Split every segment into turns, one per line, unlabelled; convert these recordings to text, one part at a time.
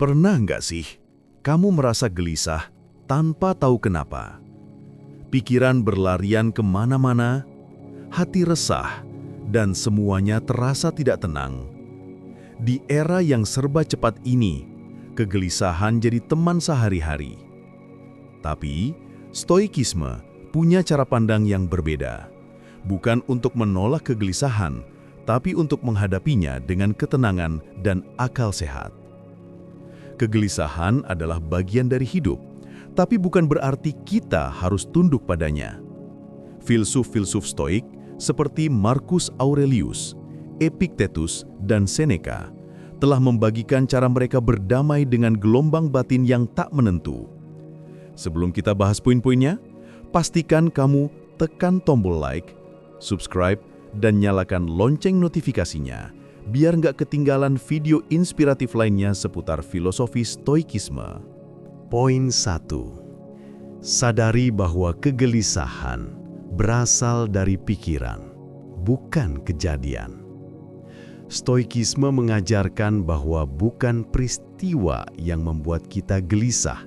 Pernah nggak sih kamu merasa gelisah tanpa tahu kenapa? Pikiran berlarian kemana-mana, hati resah, dan semuanya terasa tidak tenang. Di era yang serba cepat ini, kegelisahan jadi teman sehari-hari. Tapi, stoikisme punya cara pandang yang berbeda. Bukan untuk menolak kegelisahan, tapi untuk menghadapinya dengan ketenangan dan akal sehat. Kegelisahan adalah bagian dari hidup, tapi bukan berarti kita harus tunduk padanya. Filsuf-filsuf Stoik seperti Marcus Aurelius, Epictetus, dan Seneca telah membagikan cara mereka berdamai dengan gelombang batin yang tak menentu. Sebelum kita bahas poin-poinnya, pastikan kamu tekan tombol like, subscribe, dan nyalakan lonceng notifikasinya, biar nggak ketinggalan video inspiratif lainnya seputar filosofi stoikisme.
Poin 1. Sadari bahwa kegelisahan berasal dari pikiran, bukan kejadian. Stoikisme mengajarkan bahwa bukan peristiwa yang membuat kita gelisah,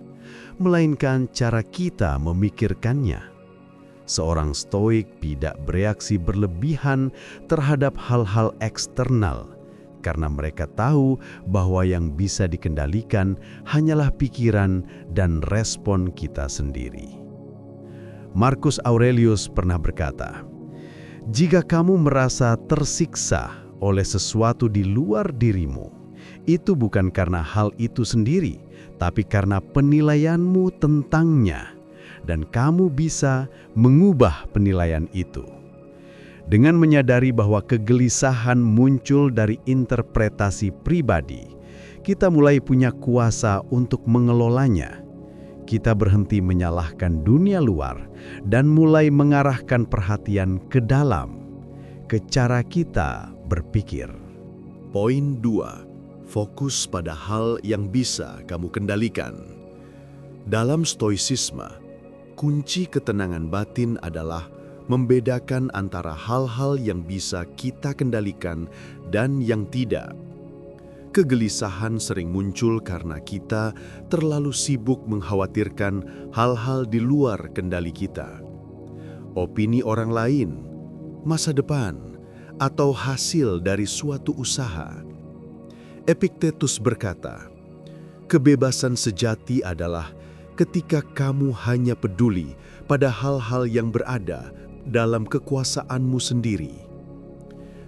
melainkan cara kita memikirkannya. Seorang stoik tidak bereaksi berlebihan terhadap hal-hal eksternal, karena mereka tahu bahwa yang bisa dikendalikan hanyalah pikiran dan respon kita sendiri. Marcus Aurelius pernah berkata, "Jika kamu merasa tersiksa oleh sesuatu di luar dirimu, itu bukan karena hal itu sendiri, tapi karena penilaianmu tentangnya. Dan kamu bisa mengubah penilaian itu." Dengan menyadari bahwa kegelisahan muncul dari interpretasi pribadi, kita mulai punya kuasa untuk mengelolanya. Kita berhenti menyalahkan dunia luar dan mulai mengarahkan perhatian ke dalam, ke cara kita berpikir.
Poin 2. Fokus pada hal yang bisa kamu kendalikan. Dalam stoicisme, kunci ketenangan batin adalah membedakan antara hal-hal yang bisa kita kendalikan dan yang tidak. Kegelisahan sering muncul karena kita terlalu sibuk mengkhawatirkan hal-hal di luar kendali kita. Opini orang lain, masa depan, atau hasil dari suatu usaha. Epictetus berkata, "Kebebasan sejati adalah ketika kamu hanya peduli pada hal-hal yang berada dalam kekuasaanmu sendiri.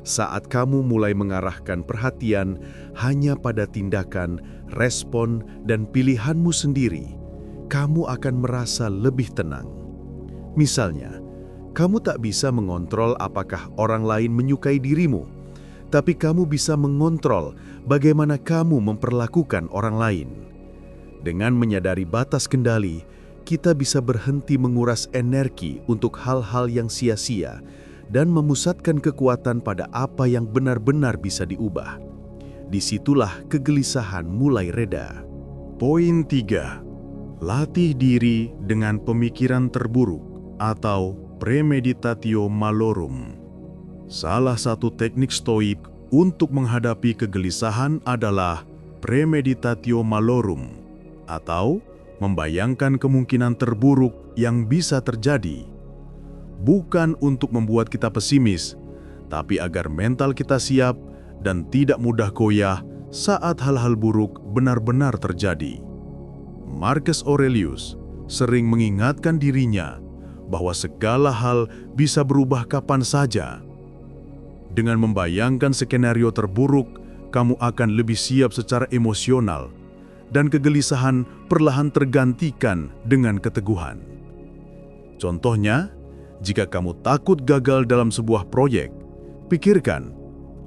Saat kamu mulai mengarahkan perhatian hanya pada tindakan, respon, dan pilihanmu sendiri, kamu akan merasa lebih tenang. Misalnya, kamu tak bisa mengontrol apakah orang lain menyukai dirimu, tapi kamu bisa mengontrol bagaimana kamu memperlakukan orang lain. Dengan menyadari batas kendali, kita bisa berhenti menguras energi untuk hal-hal yang sia-sia dan memusatkan kekuatan pada apa yang benar-benar bisa diubah. Disitulah kegelisahan mulai reda." Poin 3. Latih diri dengan pemikiran terburuk atau premeditatio malorum. Salah satu teknik stoik untuk menghadapi kegelisahan adalah premeditatio malorum, atau membayangkan kemungkinan terburuk yang bisa terjadi. Bukan untuk membuat kita pesimis, tapi agar mental kita siap dan tidak mudah goyah saat hal-hal buruk benar-benar terjadi. Marcus Aurelius sering mengingatkan dirinya bahwa segala hal bisa berubah kapan saja. Dengan membayangkan skenario terburuk, kamu akan lebih siap secara emosional, dan kegelisahan perlahan tergantikan dengan keteguhan. Contohnya, jika kamu takut gagal dalam sebuah proyek, pikirkan,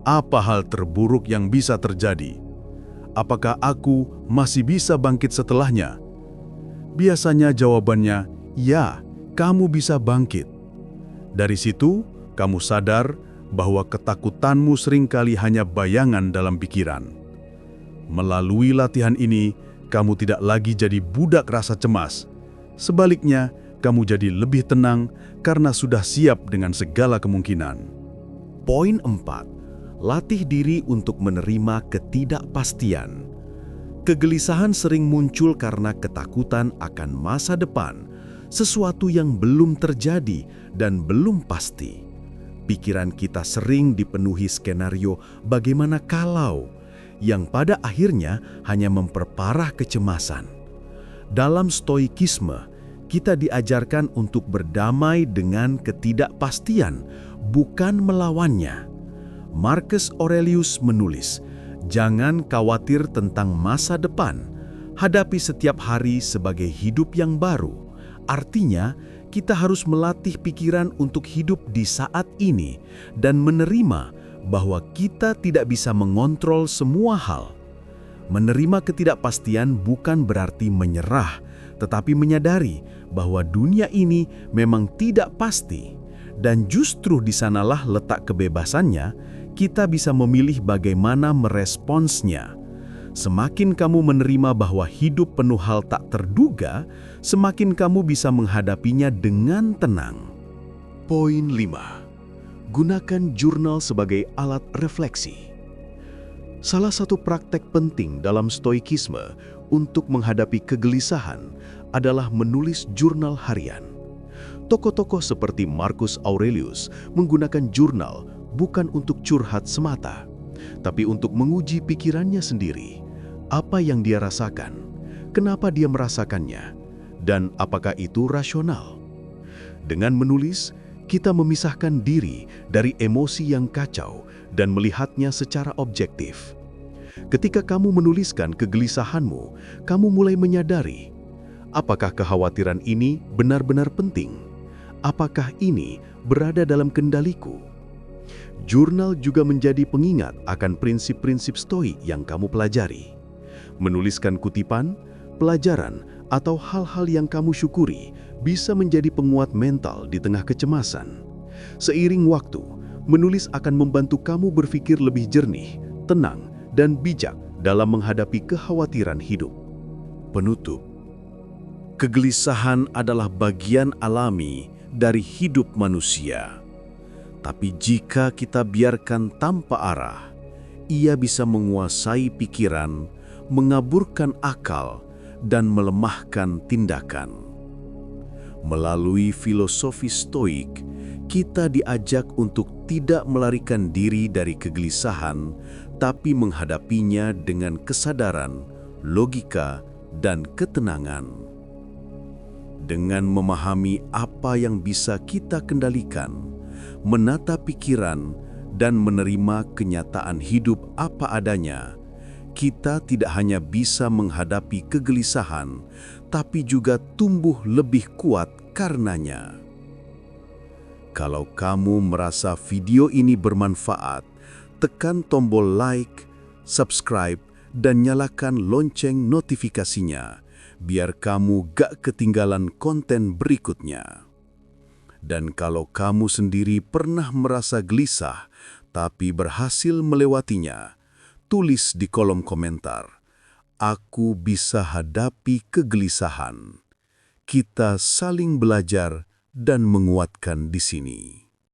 apa hal terburuk yang bisa terjadi? Apakah aku masih bisa bangkit setelahnya? Biasanya jawabannya, ya, kamu bisa bangkit. Dari situ, kamu sadar bahwa ketakutanmu seringkali hanya bayangan dalam pikiran. Melalui latihan ini, kamu tidak lagi jadi budak rasa cemas. Sebaliknya, kamu jadi lebih tenang karena sudah siap dengan segala kemungkinan.
Poin 4. Latih diri untuk menerima ketidakpastian.
Kegelisahan sering muncul karena ketakutan akan masa depan, sesuatu yang belum terjadi dan belum pasti. Pikiran kita sering dipenuhi skenario bagaimana kalau, yang pada akhirnya hanya memperparah kecemasan. Dalam stoikisme, kita diajarkan untuk berdamai dengan ketidakpastian, bukan melawannya. Marcus Aurelius menulis, "Jangan khawatir tentang masa depan, hadapi setiap hari sebagai hidup yang baru." Artinya, kita harus melatih pikiran untuk hidup di saat ini dan menerima bahwa kita tidak bisa mengontrol semua hal. Menerima ketidakpastian bukan berarti menyerah, tetapi menyadari bahwa dunia ini memang tidak pasti. Dan justru di sanalah letak kebebasannya, kita bisa memilih bagaimana meresponsnya. Semakin kamu menerima bahwa hidup penuh hal tak terduga, semakin kamu bisa menghadapinya dengan tenang.
Poin 5. Gunakan jurnal sebagai alat refleksi. Salah satu praktek penting dalam stoikisme untuk menghadapi kegelisahan adalah menulis jurnal harian. Tokoh-tokoh seperti Marcus Aurelius menggunakan jurnal bukan untuk curhat semata, tapi untuk menguji pikirannya sendiri. Apa yang dia rasakan, kenapa dia merasakannya, dan apakah itu rasional. Dengan menulis, kita memisahkan diri dari emosi yang kacau dan melihatnya secara objektif. Ketika kamu menuliskan kegelisahanmu, kamu mulai menyadari, apakah kekhawatiran ini benar-benar penting? Apakah ini berada dalam kendaliku? Jurnal juga menjadi pengingat akan prinsip-prinsip stoik yang kamu pelajari. Menuliskan kutipan, pelajaran, atau hal-hal yang kamu syukuri bisa menjadi penguat mental di tengah kecemasan. Seiring waktu, menulis akan membantu kamu berpikir lebih jernih, tenang, dan bijak dalam menghadapi kekhawatiran hidup.
Penutup. Kegelisahan adalah bagian alami dari hidup manusia. Tapi jika kita biarkan tanpa arah, ia bisa menguasai pikiran, mengaburkan akal, dan melemahkan tindakan. Melalui filosofi stoik, kita diajak untuk tidak melarikan diri dari kegelisahan, tapi menghadapinya dengan kesadaran, logika, dan ketenangan. Dengan memahami apa yang bisa kita kendalikan, menata pikiran, dan menerima kenyataan hidup apa adanya, kita tidak hanya bisa menghadapi kegelisahan, tapi juga tumbuh lebih kuat karenanya. Kalau kamu merasa video ini bermanfaat, tekan tombol like, subscribe, dan nyalakan lonceng notifikasinya, biar kamu gak ketinggalan konten berikutnya. Dan kalau kamu sendiri pernah merasa gelisah, tapi berhasil melewatinya, tulis di kolom komentar, "Aku bisa hadapi kegelisahan." Kita saling belajar dan menguatkan di sini.